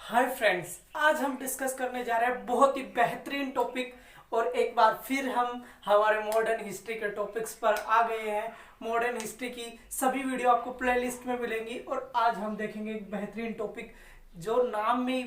Hi friends, आज हम discuss करने जा रहे हैं बहुत ही बेहतरीन टॉपिक। और एक बार फिर हम हमारे मॉडर्न हिस्ट्री के टॉपिक्स पर आ गए हैं। मॉडर्न हिस्ट्री की सभी वीडियो आपको प्लेलिस्ट में मिलेंगी और आज हम देखेंगे एक बेहतरीन टॉपिक जो नाम में ही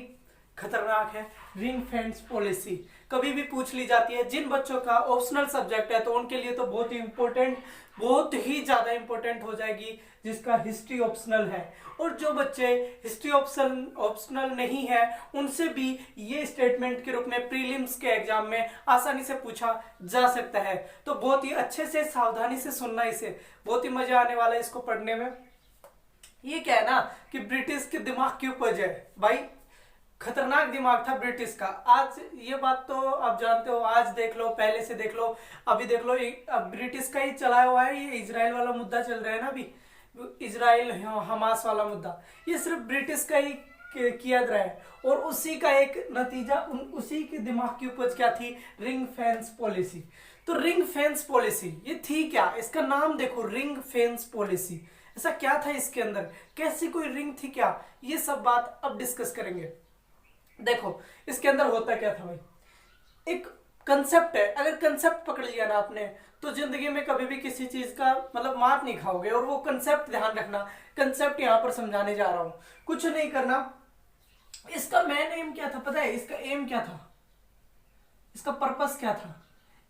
खतरनाक है, रिंग फेंस पॉलिसी। कभी भी पूछ ली जाती है। जिन बच्चों का ऑप्शनल सब्जेक्ट है तो उनके लिए तो बहुत ही इंपॉर्टेंट, बहुत ही ज्यादा इंपॉर्टेंट हो जाएगी, जिसका हिस्ट्री ऑप्शनल है। और जो बच्चे हिस्ट्री ऑप्शनल नहीं है उनसे भी ये स्टेटमेंट के रूप में प्रीलिम्स के एग्जाम में आसानी से पूछा जा सकता है। तो बहुत ही अच्छे से सावधानी से सुनना, इसे बहुत ही मजा आने वाला है इसको पढ़ने में। ये क्या है ना कि ब्रिटिश के दिमाग की उपज है भाई, खतरनाक दिमाग था ब्रिटिश का। आज ये बात तो आप जानते हो, आज देख लो, पहले से देख लो, अभी देख लो। अब ब्रिटिश का ही चलाया हुआ है। ये इजराइल वाला मुद्दा चल रहा है ना अभी, इजराइल हमास वाला मुद्दा, ये सिर्फ ब्रिटिश का ही किया रहा है। और उसी का एक नतीजा, उसी के दिमाग की उपज क्या थी, रिंग फेंस पॉलिसी। तो रिंग फेंस पॉलिसी ये थी क्या, इसका नाम देखो, रिंग फेंस पॉलिसी। ऐसा क्या था इसके अंदर, कैसी कोई रिंग थी क्या, ये सब बात अब डिस्कस करेंगे। देखो इसके अंदर होता क्या था भाई, एक कंसेप्ट है। अगर कंसेप्ट पकड़ लिया ना आपने तो जिंदगी में कभी भी किसी चीज का मतलब मात नहीं खाओगे। और वो कंसेप्ट ध्यान रखना, कंसेप्ट यहां पर समझाने जा रहा हूं, कुछ नहीं करना। इसका मेन एम क्या था पता है, इसका एम क्या था, इसका पर्पस क्या था।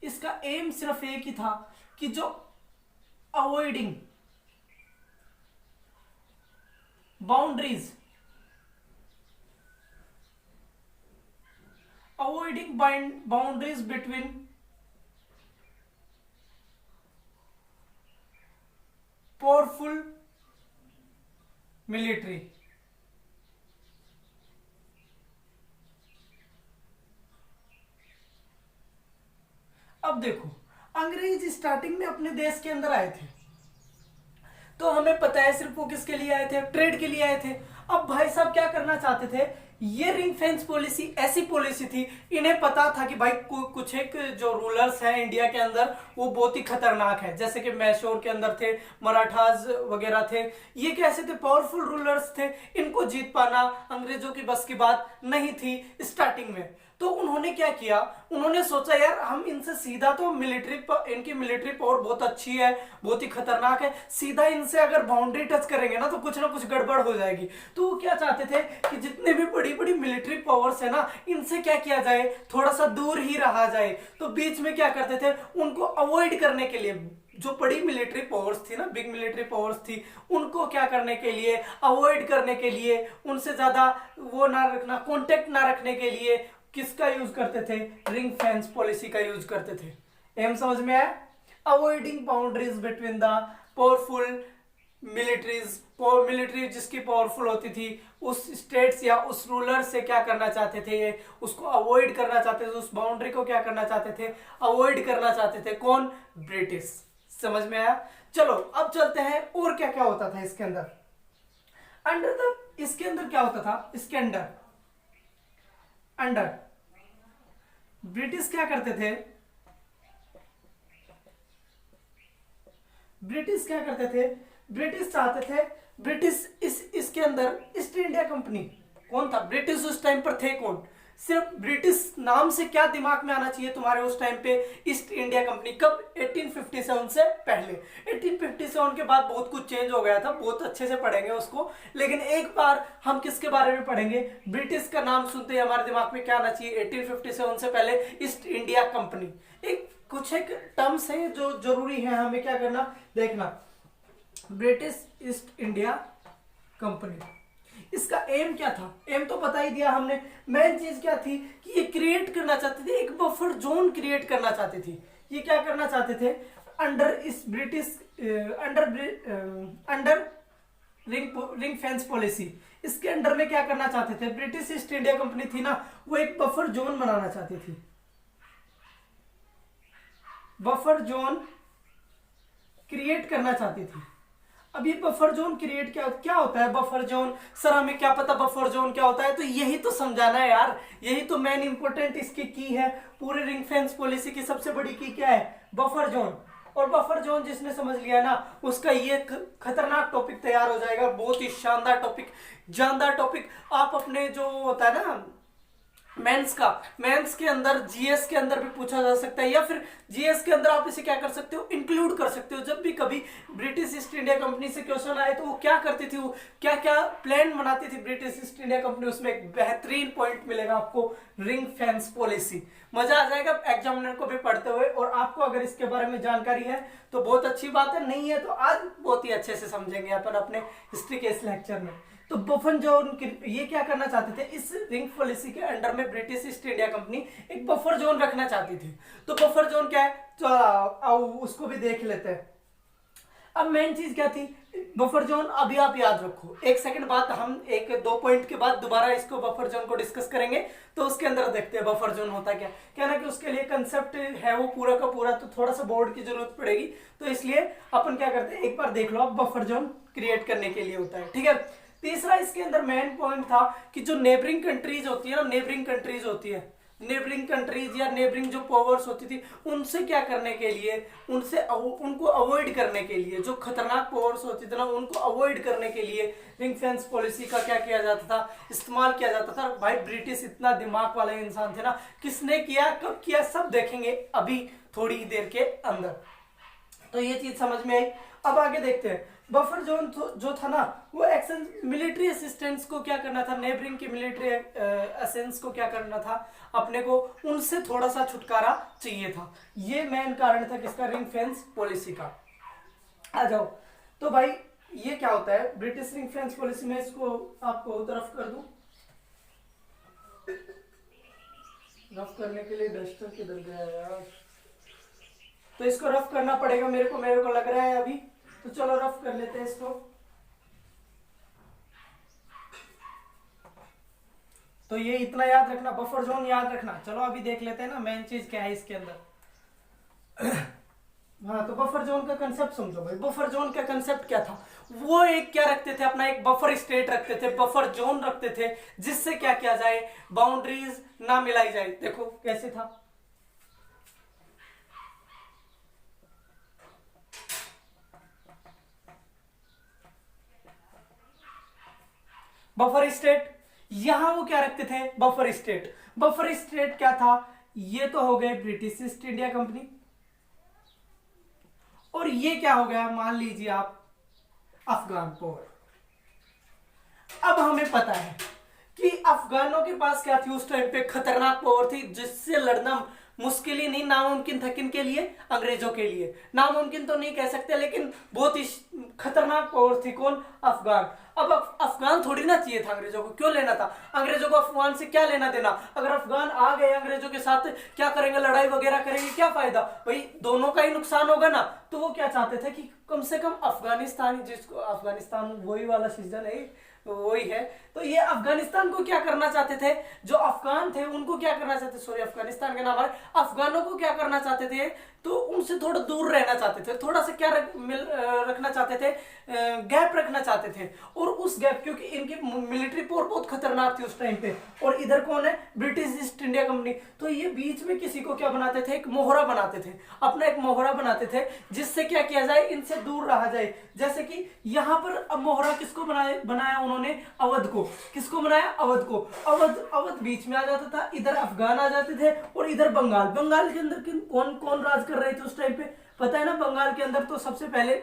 इसका एम सिर्फ एक ही था कि जो avoiding boundaries, avoiding boundaries between powerful military। अब देखो, अंग्रेज स्टार्टिंग में अपने देश के अंदर आए थे तो हमें पता है सिर्फ वो किसके लिए आए थे, ट्रेड के लिए आए थे। अब भाई साहब क्या करना चाहते थे, ये रिंग फेंस पॉलिसी ऐसी पॉलिसी थी, इन्हें पता था कि भाई कुछ एक जो रूलर्स हैं इंडिया के अंदर वो बहुत ही खतरनाक है। जैसे कि मैसूर के अंदर थे, मराठाज वगैरह थे, ये कैसे थे, पावरफुल रूलर्स थे। इनको जीत पाना अंग्रेजों की बस की बात नहीं थी स्टार्टिंग में। तो उन्होंने क्या किया, उन्होंने सोचा यार हम इनसे सीधा तो इनकी मिलिट्री पावर बहुत अच्छी है, बहुत ही खतरनाक है, सीधा इनसे अगर बाउंड्री टच करेंगे ना तो कुछ ना कुछ गड़बड़ हो जाएगी। तो वो क्या चाहते थे कि जितने भी बड़ी बड़ी मिलिट्री पावर्स है ना, इनसे क्या किया जाए, थोड़ा सा दूर ही रहा जाए। तो बीच में क्या करते थे, उनको अवॉइड करने के लिए, जो बड़ी मिलिट्री पावर्स थी ना, बिग मिलिट्री पावर्स थी, उनको क्या करने के लिए, अवॉइड करने के लिए, उनसे ज्यादा वो ना रखना, कांटेक्ट ना रखने के लिए किसका यूज करते थे, रिंग फेंस पॉलिसी का यूज करते थे। एम समझ में आया, avoiding boundaries between the powerful militaries. Military जिसकी पावरफुल होती थी, उस स्टेट्स या उस रूलर से क्या करना चाहते थे, ये उसको अवॉइड करना चाहते थे, उस बाउंड्री को क्या करना चाहते थे, अवॉइड करना चाहते थे। कौन, ब्रिटिश। समझ में आया। चलो अब चलते हैं, और क्या क्या होता था इसके अंदर। अंडर द, इसके अंदर क्या होता था, इसके अंडर ब्रिटिश क्या करते थे, ब्रिटिश क्या करते थे, ब्रिटिश चाहते थे, ब्रिटिश इसके अंदर ईस्ट इंडिया कंपनी। कौन था ब्रिटिश उस टाइम पर, थे कौन, सिर्फ ब्रिटिश नाम से क्या दिमाग में आना चाहिए तुम्हारे उस टाइम पे, ईस्ट इंडिया कंपनी। कब, 1857 से पहले। 1857 के बाद बहुत कुछ चेंज हो गया था, बहुत अच्छे से पढ़ेंगे उसको। लेकिन एक बार हम किसके बारे में पढ़ेंगे, ब्रिटिश का नाम सुनते ही हमारे दिमाग में क्या आना चाहिए, 1857 से पहले ईस्ट इंडिया कंपनी। कुछ एक टर्म्स है जो जरूरी है हमें क्या करना, देखना। ब्रिटिश ईस्ट इंडिया कंपनी, इसका एम क्या था, एम तो बता ही दिया हमने। मेन चीज क्या थी कि ये क्रिएट करना चाहते थे, एक बफर जोन क्रिएट करना चाहते थे। ये क्या करना चाहते थे, अंडर इस British under ring fence policy, इसके अंडर में क्या करना चाहते थे, ब्रिटिश ईस्ट इंडिया कंपनी थी ना, वो एक बफर जोन बनाना चाहती थी। बफर जोन क्रिएट करना चाहती थी। अब ये बफर जोन क्रिएट क्या होता है, बफर जोन, सर हमें क्या पता बफर जोन क्या होता है, तो यही तो समझाना है यार, यही तो मेन इंपॉर्टेंट इसकी की है। पूरे रिंग फेंस पॉलिसी की सबसे बड़ी की क्या है, बफर जोन। और बफर जोन जिसने समझ लिया ना, उसका ये खतरनाक टॉपिक तैयार हो जाएगा, बहुत ही शानदार टॉपिक, जानदार टॉपिक। आप अपने जो होता है ना मेंस के अंदर, जीएस के अंदर भी पूछा जा सकता है, या फिर जीएस के अंदर आप इसे क्या कर सकते हो, इंक्लूड कर सकते हो। जब भी कभी ब्रिटिश ईस्ट इंडिया कंपनी से क्वेश्चन आए तो वो क्या करती थी, वो क्या क्या प्लान बनाती थी ब्रिटिश ईस्ट इंडिया कंपनी, उसमें एक बेहतरीन पॉइंट मिलेगा आपको, रिंग फेंस पॉलिसी। मजा आ जाएगा एग्जामिनर को भी पढ़ते हुए। और आपको अगर इसके बारे में जानकारी है तो बहुत अच्छी बात है, नहीं है तो आज बहुत ही अच्छे से समझेंगे अपन अपने हिस्ट्री के इस लेक्चर में। तो बफर जोन ये क्या करना चाहते थे, इस रिंग पॉलिसी के अंडर में ब्रिटिश ईस्ट इंडिया कंपनी एक बफर जोन रखना चाहती थी। तो बफर जोन क्या है, तो आओ उसको भी देख लेते हैं। अब मेन चीज क्या थी बफर जोन, अभी आप याद रखो, एक सेकंड बाद हम एक दो पॉइंट के बाद दोबारा इसको बफर जोन को डिस्कस करेंगे। तो उसके अंदर देखते हैं बफर जोन होता क्या, क्या ना कि उसके लिए कंसेप्ट है वो पूरा का पूरा, तो थोड़ा सा बोर्ड की जरूरत पड़ेगी। तो इसलिए अपन क्या करते हैं, एक बार देख लो आप, बफर जोन क्रिएट करने के लिए होता है, ठीक है। तीसरा इसके अंदर मेन पॉइंट था कि जो नेबरिंग कंट्रीज होती है ना, नेबरिंग कंट्रीज होती है, नेबरिंग कंट्रीज या नेबरिंग जो पावर्स होती थी, उनसे क्या करने के लिए, उनको अवॉइड करने के लिए, जो खतरनाक पावर्स होती थी ना, उनको अवॉइड करने के लिए रिंग फेंस पॉलिसी का क्या किया जाता था, इस्तेमाल किया जाता था। भाई ब्रिटिश इतना दिमाग वाले इंसान थे ना, किसने किया, कब किया, सब देखेंगे अभी थोड़ी ही देर के अंदर। तो ये चीज समझ में आई। अब आगे देखते हैं, बफर जोन जो था ना, वो एक्शन मिलिट्री असिस्टेंस को क्या करना था, नेबरिंग की मिलिट्री असेंस को क्या करना था, अपने को उनसे थोड़ा सा छुटकारा चाहिए था। ये मेन कारण था किसका, रिंग फेंस पॉलिसी का। आ जाओ, तो भाई ये क्या होता है ब्रिटिश रिंग फेंस पॉलिसी में, इसको आपको रफ कर दूं, रफ करने के लिए डस्टर किधर गया यार, तो इसको रफ करना पड़ेगा मेरे को लग रहा है अभी, तो चलो रफ कर लेते हैं इसको। तो ये इतना याद रखना, बफर जोन याद रखना। चलो अभी देख लेते हैं ना मेन चीज क्या है इसके अंदर। हाँ, तो बफर जोन का कंसेप्ट समझो भाई। बफर जोन का कंसेप्ट क्या था, वो एक क्या रखते थे, अपना एक बफर स्टेट रखते थे, बफर जोन रखते थे, जिससे क्या किया जाए, बाउंड्रीज ना मिलाई जाए। देखो कैसे था, बफर स्टेट, यहां वो क्या रखते थे, बफर स्टेट। बफर स्टेट क्या था, ये तो हो गए ब्रिटिश ईस्ट इंडिया कंपनी, और ये क्या हो गया, मान लीजिए आप अफगान पावर। अब हमें पता है कि अफगानों के पास क्या थी उस टाइम पे, खतरनाक पावर थी, जिससे लड़ना मुश्किल ही नहीं, नामुमकिन था। किन के लिए, अंग्रेजों के लिए। नामुमकिन तो नहीं कह सकते, लेकिन बहुत ही खतरनाक पावर थी। कौन, अफगान। अब अफगान थोड़ी ना चाहिए था अंग्रेजों को, क्यों लेना था अंग्रेजों को, अफगान से क्या लेना देना। अगर अफगान आ गए अंग्रेजों के साथ, क्या करेंगे, लड़ाई वगैरह करेंगे, क्या फायदा भाई, दोनों का ही नुकसान होगा ना। तो वो क्या चाहते थे कि कम से कम अफगानिस्तान, जिसको अफगानिस्तान वही वाला सीजन है, वही है, तो ये अफगानिस्तान को क्या करना चाहते थे, जो अफगान थे उनको क्या करना चाहते, सॉरी अफगानिस्तान के नाम अफगानों को क्या करना चाहते थे, तो उनसे थोड़ा दूर रहना चाहते थे, थोड़ा सा क्या रखना चाहते थे, गैप रखना चाहते थे। और उस गैप, क्योंकि इनकी मिलिट्री पावर बहुत खतरनाक थी उस टाइम पे, और इधर कौन है, ब्रिटिश ईस्ट इंडिया कंपनी, तो ये बीच में किसी को क्या बनाते थे, एक मोहरा बनाते थे, अपना एक मोहरा बनाते थे, जिससे क्या किया जाए, इनसे दूर रहा जाए। जैसे कि यहाँ पर अब मोहरा किसको बनाया उन्होंने, अवध को। किसको बनाया, अवध को। अवध बीच में आ जाता था, इधर अफगान आ जाते थे, और इधर बंगाल। बंगाल के अंदर कौन कौन राज कर रहे थे उस टाइम पे, पता है ना। बंगाल के अंदर तो सबसे पहले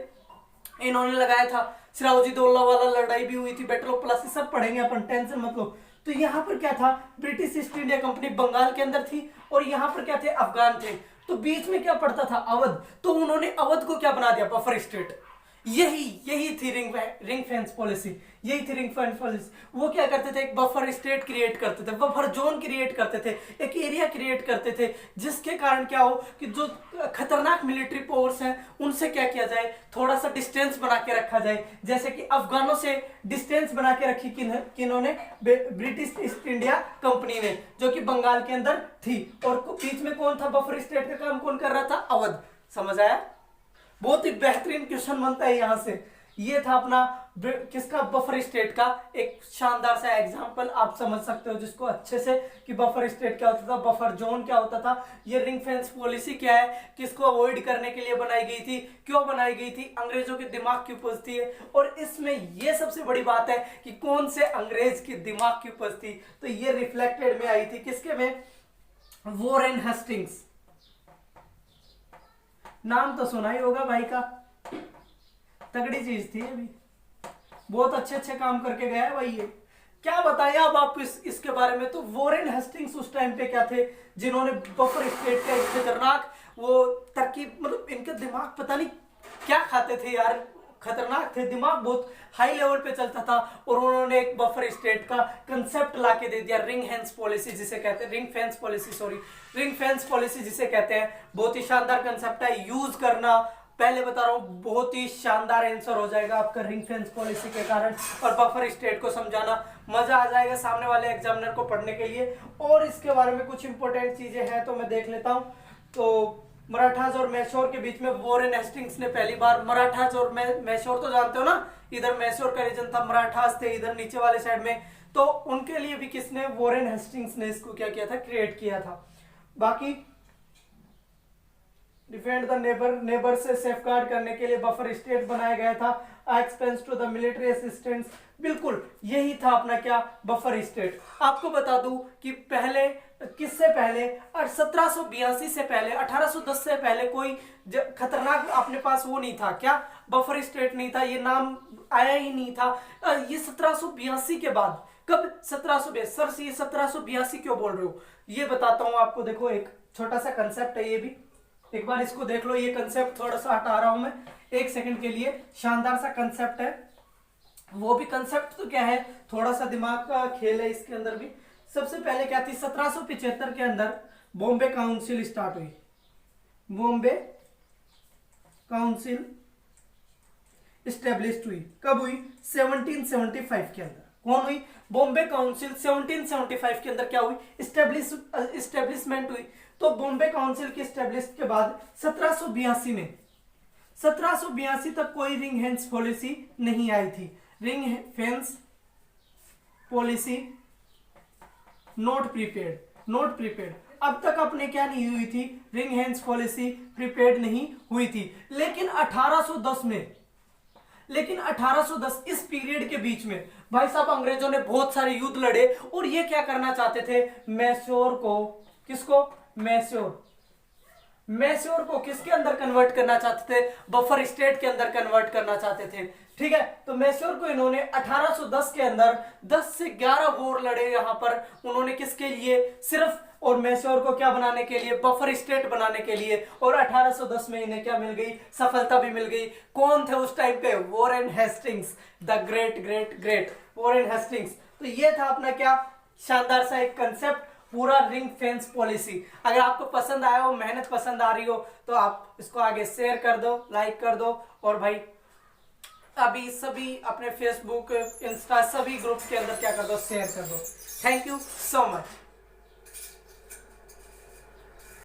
इन्होंने लगाया था, सिराजुद्दौला दौला वाला लड़ाई भी हुई थी, बैटल ऑफ प्लासी, सब पढ़ेंगे अपन, टेंशन मत लो। तो यहाँ पर क्या था, British East India Company Bengal के अंदर थी, और यहाँ पर क्या थे, अफगान थे। तो बीच में क्या पड़ता था, अवध। तो उन्होंने अवध को क्या बना दिया, बफर स्टेट। यही थी रिंग फेंस पॉलिसी, यही थी रिंग फेंस पॉलिसी। वो क्या करते थे, एक बफर स्टेट क्रिएट करते थे, बफर जोन क्रिएट करते थे, एक एरिया क्रिएट करते थे, जिसके कारण क्या हो कि जो खतरनाक मिलिट्री पावर्स हैं उनसे क्या किया जाए, थोड़ा सा डिस्टेंस बना के रखा जाए। जैसे कि अफगानों से डिस्टेंस बना के रखी किन्होंने, ब्रिटिश ईस्ट इंडिया कंपनी ने, जो कि बंगाल के अंदर थी। और बीच में कौन था, बफर स्टेट का काम कौन कर रहा था, अवध। समझ आया, बहुत ही बेहतरीन क्वेश्चन बनता है यहाँ से। ये था अपना किसका, बफर स्टेट का एक शानदार सा एग्जांपल आप समझ सकते हो जिसको अच्छे से, कि बफर स्टेट क्या होता था, बफर जोन क्या होता था, ये रिंग फेंस पॉलिसी क्या है, किसको अवॉइड करने के लिए बनाई गई थी, क्यों बनाई गई थी, अंग्रेजों के दिमाग की उपज थी। और इसमें ये सबसे बड़ी बात है कि कौन से अंग्रेज की दिमाग की उपज थी, तो ये रिफ्लेक्टेड में आई थी किसके में, वॉरेन हेस्टिंग्स। नाम तो सुना ही होगा भाई का, तगड़ी चीज थी ये भी, बहुत अच्छे अच्छे काम करके गया है भाई ये। क्या बताया अब आप इसके बारे में। तो वॉरेन हेस्टिंग्स उस टाइम पे क्या थे, जिन्होंने बफर स्टेट का एक खतरनाक वो तरकीब, मतलब इनका दिमाग पता नहीं क्या खाते थे यार, खतरनाक थे, दिमाग बहुत हाई लेवल पे चलता था। और उन्होंने एक बफर स्टेट का कंसेप्ट लाके दे दिया, रिंग फेंस पॉलिसी जिसे कहते हैं, रिंग फेंस पॉलिसी जिसे कहते हैं। बहुत ही शानदार कंसेप्ट है, यूज करना, पहले बता रहा हूं बहुत ही शानदार आंसर हो जाएगा आपका रिंग फेंस पॉलिसी के कारण। और बफर स्टेट को समझाना, मजा आ जाएगा सामने वाले एग्जामिनर को पढ़ने के लिए। और इसके बारे में कुछ इंपॉर्टेंट चीजें हैं तो मैं देख लेता हूं। तो मराठास और मैसूर के बीच में वॉरेन हेस्टिंग्स ने पहली बार, मराठास और मैसूर तो जानते हो ना, इधर मैसूर का रीजन था, मराठास थे इधर नीचे वाले साइड में, तो उनके लिए भी किसने, वॉरेन हेस्टिंग्स ने इसको क्या किया था, क्रिएट किया था। बाकी डिफेंड द नेबर से सेफगार्ड करने के लिए बफर स्टेट बनाया गया था, expense to the military assistance, बिल्कुल यही था अपना क्या, बफर स्टेट। आपको बता दूं कि पहले, किससे पहले, 1782 से पहले, 1810 से पहले कोई खतरनाक अपने पास वो नहीं था, क्या, बफर स्टेट नहीं था, ये नाम आया ही नहीं था। ये 1782 के बाद, कब, 1782, सर ये 1782 क्यों बोल रहे हो, ये बताता हूं आपको। देखो एक छोटा सा कंसेप्ट है ये भी, एक बार इसको देख लो, ये कंसेप्ट थोड़ा सा हटा रहा हूं मैं एक सेकंड के लिए, शानदार सा कंसेप्ट है। वो भी कंसेप्ट तो क्या है, थोड़ा सा दिमाग का खेल है इसके अंदर भी। सबसे पहले क्या थी, 1775 के अंदर बॉम्बे काउंसिल स्टार्ट हुई, बॉम्बे काउंसिल स्टेब्लिश हुई, कब हुई, 1775 के अंदर। कौन हुई, बॉम्बे काउंसिल 1775 के अंदर क्या हुई, स्टेब्लिशमेंट हुई। तो बॉम्बे काउंसिल के स्टेब्लिश के बाद 1782 में, 1782 तक कोई रिंग फेंस पॉलिसी नहीं आई थी, ring fence policy not prepaid, अब तक अपने क्या नहीं हुई थी, रिंग फेंस पॉलिसी प्रीपेड नहीं हुई थी। लेकिन 1810 इस पीरियड के बीच में भाई साहब अंग्रेजों ने बहुत सारे युद्ध लड़े, और ये क्या करना चाहते थे, मैसूर को, किसको, मैसूर को किसके अंदर कन्वर्ट करना चाहते थे, बफर स्टेट के अंदर कन्वर्ट करना चाहते थे, ठीक है। तो मैसूर को इन्होंने 1810 के अंदर 10 से 11 वॉर लड़े यहां पर, उन्होंने किसके लिए, सिर्फ, और मैसूर को क्या बनाने के लिए, बफर स्टेट बनाने के लिए। और 1810 में इन्हें क्या मिल गई, सफलता भी मिल गई। कौन थे उस टाइम पे, Warren Hastings, the great Warren Hastings. तो ये था अपना क्या, शानदार सा एक कंसेप्ट, पूरा रिंग फेंस पॉलिसी। अगर आपको पसंद आया हो, मेहनत पसंद आ रही हो, तो आप इसको आगे शेयर कर दो, लाइक कर दो। और भाई अभी सभी अपने फेसबुक, इंस्टा सभी ग्रुप्स के अंदर क्या कर दो, शेयर कर दो। Thank you so much.